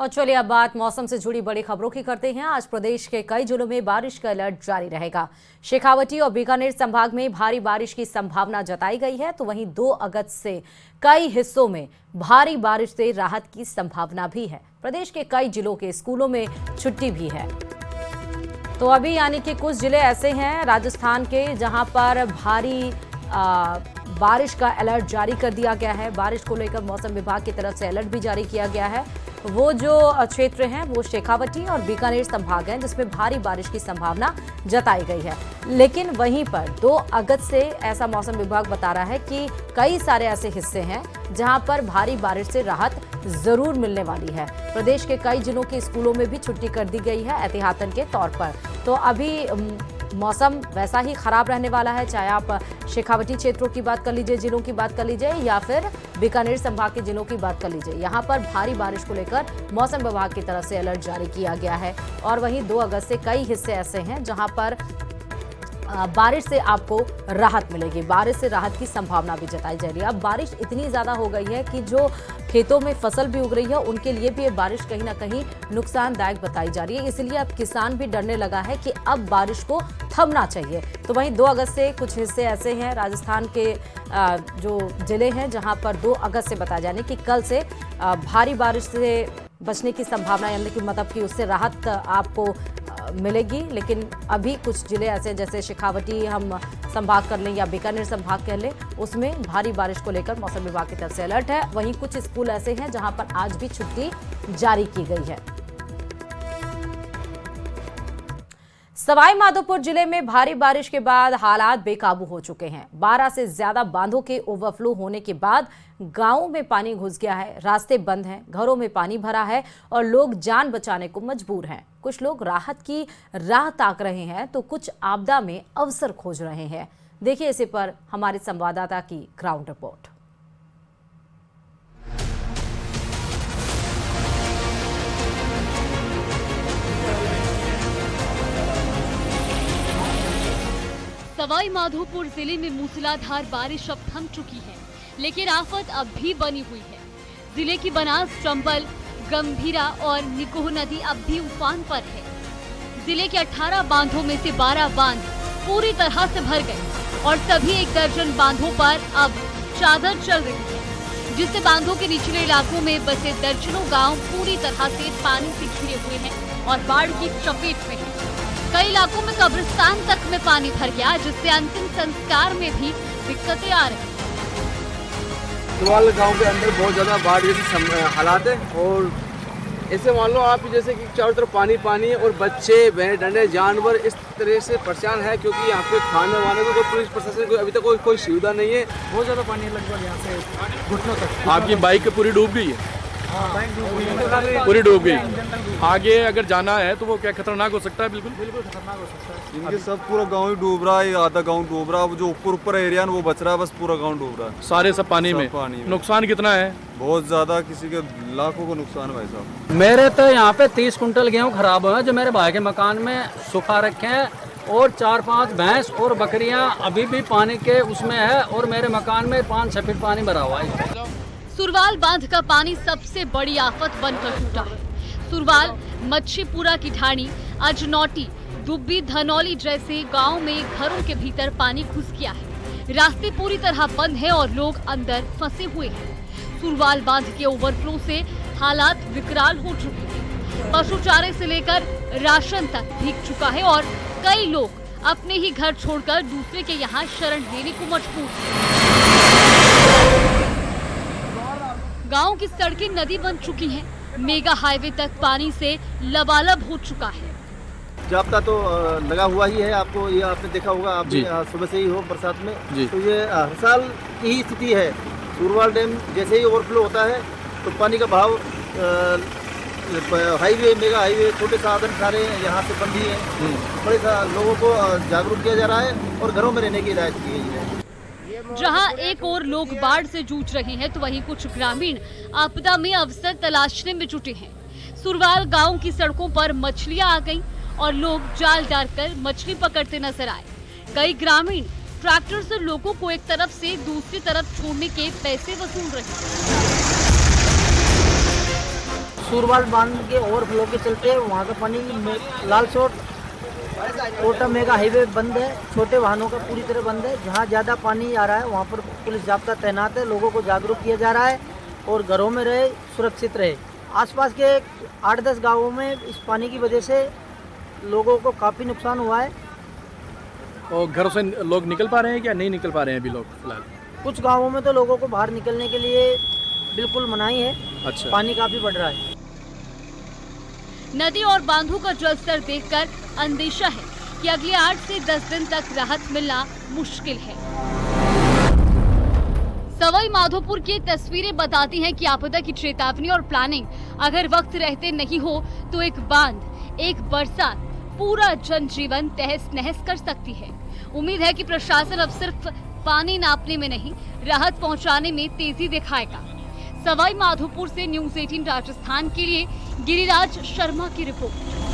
और चलिए अब बात मौसम से जुड़ी बड़ी खबरों की करते हैं। आज प्रदेश के कई जिलों में बारिश का अलर्ट जारी रहेगा। शेखावटी और बीकानेर संभाग में भारी बारिश की संभावना जताई गई है, तो वहीं 2 अगस्त से कई हिस्सों में भारी बारिश से राहत की संभावना भी है। प्रदेश के कई जिलों के स्कूलों में छुट्टी भी है। तो अभी यानी कि कुछ जिले ऐसे हैं राजस्थान के जहां पर भारी बारिश का अलर्ट जारी कर दिया गया है। बारिश को लेकर मौसम विभाग की तरफ से अलर्ट भी जारी किया गया है। वो जो क्षेत्र हैं वो शेखावटी और बीकानेर संभाग हैं जिसमें भारी बारिश की संभावना जताई गई है। लेकिन वहीं पर 2 अगस्त से ऐसा मौसम विभाग बता रहा है कि कई सारे ऐसे हिस्से हैं जहां पर भारी बारिश से राहत जरूर मिलने वाली है। प्रदेश के कई जिलों के स्कूलों में भी छुट्टी कर दी गई है एहतियातन के तौर पर। तो अभी मौसम वैसा ही खराब रहने वाला है, चाहे आप शेखावटी क्षेत्रों की बात कर लीजिए, जिलों की बात कर लीजिए, या फिर बीकानेर संभाग के जिलों की बात कर लीजिए। यहाँ पर भारी बारिश को लेकर मौसम विभाग की तरफ से अलर्ट जारी किया गया है। और वहीं 2 अगस्त से कई हिस्से ऐसे हैं जहां पर बारिश से आपको राहत मिलेगी। बारिश से राहत की संभावना भी जताई जा रही है। अब बारिश इतनी ज़्यादा हो गई है कि जो खेतों में फसल भी उग रही है उनके लिए भी ये बारिश कहीं ना कहीं नुकसानदायक बताई जा रही है। इसलिए अब किसान भी डरने लगा है कि अब बारिश को थमना चाहिए। तो वहीं 2 अगस्त से कुछ हिस्से ऐसे हैं राजस्थान के जो जिले हैं जहां पर 2 अगस्त से बताया जाने कि कल से भारी बारिश से बचने की संभावना, यानी कि मतलब कि उससे राहत आपको मिलेगी। लेकिन अभी कुछ जिले ऐसे जैसे शेखावटी हम संभाग कर लें या बीकानेर संभाग कह लें, उसमें भारी बारिश को लेकर मौसम विभाग की तरफ से अलर्ट है। वहीं कुछ स्कूल ऐसे हैं जहां पर आज भी छुट्टी जारी की गई है। सवाई माधोपुर जिले में भारी बारिश के बाद हालात बेकाबू हो चुके हैं। 12 से ज्यादा बांधों के ओवरफ्लो होने के बाद गांवों में पानी घुस गया है, रास्ते बंद हैं, घरों में पानी भरा है और लोग जान बचाने को मजबूर हैं। कुछ लोग राहत की राह ताक रहे हैं तो कुछ आपदा में अवसर खोज रहे हैं। देखिए इसी पर हमारे संवाददाता की ग्राउंड रिपोर्ट। सवाई माधोपुर जिले में मूसलाधार बारिश अब थम चुकी है, लेकिन आफत अब भी बनी हुई है। जिले की बनास, चंबल, गंभीरा और निकोह नदी अब भी उफान पर है। जिले के 18 बांधों में से 12 बांध पूरी तरह से भर गए और सभी 1 दर्जन बांधों पर अब चादर चल रही है, जिससे बांधों के निचले इलाकों में बसे दर्जनों गांव पूरी तरह से पानी से घिरे हुए हैं और बाढ़ की चपेट में है। कई इलाकों में कब्रिस्तान तक में पानी भर गया, जिससे अंतिम संस्कार में भी दिक्कतें आ रही। सुरवाल गांव के अंदर बहुत ज्यादा बाढ़ जैसी हालात है और ऐसे मान लो आप जैसे कि चारों तरफ पानी पानी है और बच्चे, भैंस, डंडे, जानवर इस तरह से परेशान है क्योंकि यहाँ पे खाने वाने को कोई पुलिस प्रशासन को अभी तक कोई सुविधा नहीं है। बहुत ज्यादा पानी है, लगभग यहाँ से घुटनों तक। आपकी बाइक पूरी डूब गई है? पूरी डूब गई। आगे अगर जाना है तो वो क्या खतरनाक हो सकता है? बिल्कुल खतरनाक हो सकता है। इनके सब पूरा गांव ही डूब रहा है, आधा गांव डूब रहा है। जो ऊपर एरिया है वो बच रहा है, बस पूरा गांव डूब रहा है। सारे सब पानी में। नुकसान कितना है? बहुत ज्यादा, किसी के लाखों का नुकसान है भाई साहब। मेरे तो यहाँ पे 30 कुंटल गेहूँ खराब हुए हैं जो मेरे भाई के मकान में सुखा रखे हैं, और 4-5 भैंस और बकरियां अभी भी पानी के उसमें है, और मेरे मकान में 5-6 फीट पानी भरा हुआ है। सुरवाल बांध का पानी सबसे बड़ी आफत बनकर टूटा है। सुरवाल, मच्छीपुरा की ढाणी, अजनौटी, दुब्बी, धनौली जैसे गांव में घरों के भीतर पानी घुस गया है। रास्ते पूरी तरह बंद हैं और लोग अंदर फंसे हुए हैं। सुरवाल बांध के ओवरफ्लो से हालात विकराल हो चुके हैं। पशु चारे से लेकर राशन तक भीग चुका है और कई लोग अपने ही घर छोड़कर दूसरे के यहाँ शरण लेने को मजबूर हैं। गांव की सड़कें नदी बन चुकी हैं। मेगा हाईवे तक पानी से लबालब हो चुका है। जाप्ता तो लगा हुआ ही है, आपको ये आपने देखा होगा, आप भी सुबह से ही हो बरसात में, तो ये हर साल की ही स्थिति है। सुरवाल डैम जैसे ही ओवरफ्लो होता है तो पानी का बहाव, हाईवे, मेगा हाईवे, छोटे साधन सारे यहाँ से बंद ही हैं। बड़े लोगों को जागरूक किया जा रहा है और घरों में रहने की हिदायत की गई है। जहां एक और लोग बाढ़ से जूझ रहे हैं तो वहीं कुछ ग्रामीण आपदा में अवसर तलाशने में जुटे हैं। सुरवाल गांव की सड़कों पर मछलियां आ गईं और लोग जाल डालकर मछली पकड़ते नजर आए। कई ग्रामीण ट्रैक्टर से लोगों को एक तरफ से दूसरी तरफ छोड़ने के पैसे वसूल रहे हैं। सूरवाल बांध के ओवरफ्लो के चलते वहाँ का पानी लालसोट कोटा मेगा हाईवे बंद है, छोटे वाहनों का पूरी तरह बंद है। जहाँ ज़्यादा पानी आ रहा है वहाँ पर पुलिस जाब्ता तैनात है, लोगों को जागरूक किया जा रहा है और घरों में रहे, सुरक्षित रहे। आसपास के 8-10 गांवों में इस पानी की वजह से लोगों को काफ़ी नुकसान हुआ है। और घरों से लोग निकल पा रहे हैं क्या नहीं निकल पा रहे हैं अभी लोग फिलहाल? कुछ गांवों में तो लोगों को बाहर निकलने के लिए बिल्कुल मनाही है। अच्छा। पानी काफ़ी बढ़ रहा है। नदी और बांधों का जलस्तर देखकर अंदेशा है कि अगले 8 से 10 दिन तक राहत मिलना मुश्किल है। सवाई माधोपुर की तस्वीरें बताती हैं कि आपदा की चेतावनी और प्लानिंग अगर वक्त रहते नहीं हो तो एक बांध, एक बरसात पूरा जनजीवन तहस नहस कर सकती है। उम्मीद है कि प्रशासन अब सिर्फ पानी नापने में नहीं, राहत पहुंचाने में तेजी दिखाएगा। सवाई माधोपुर से न्यूज़ 18 राजस्थान के लिए गिरिराज शर्मा की रिपोर्ट।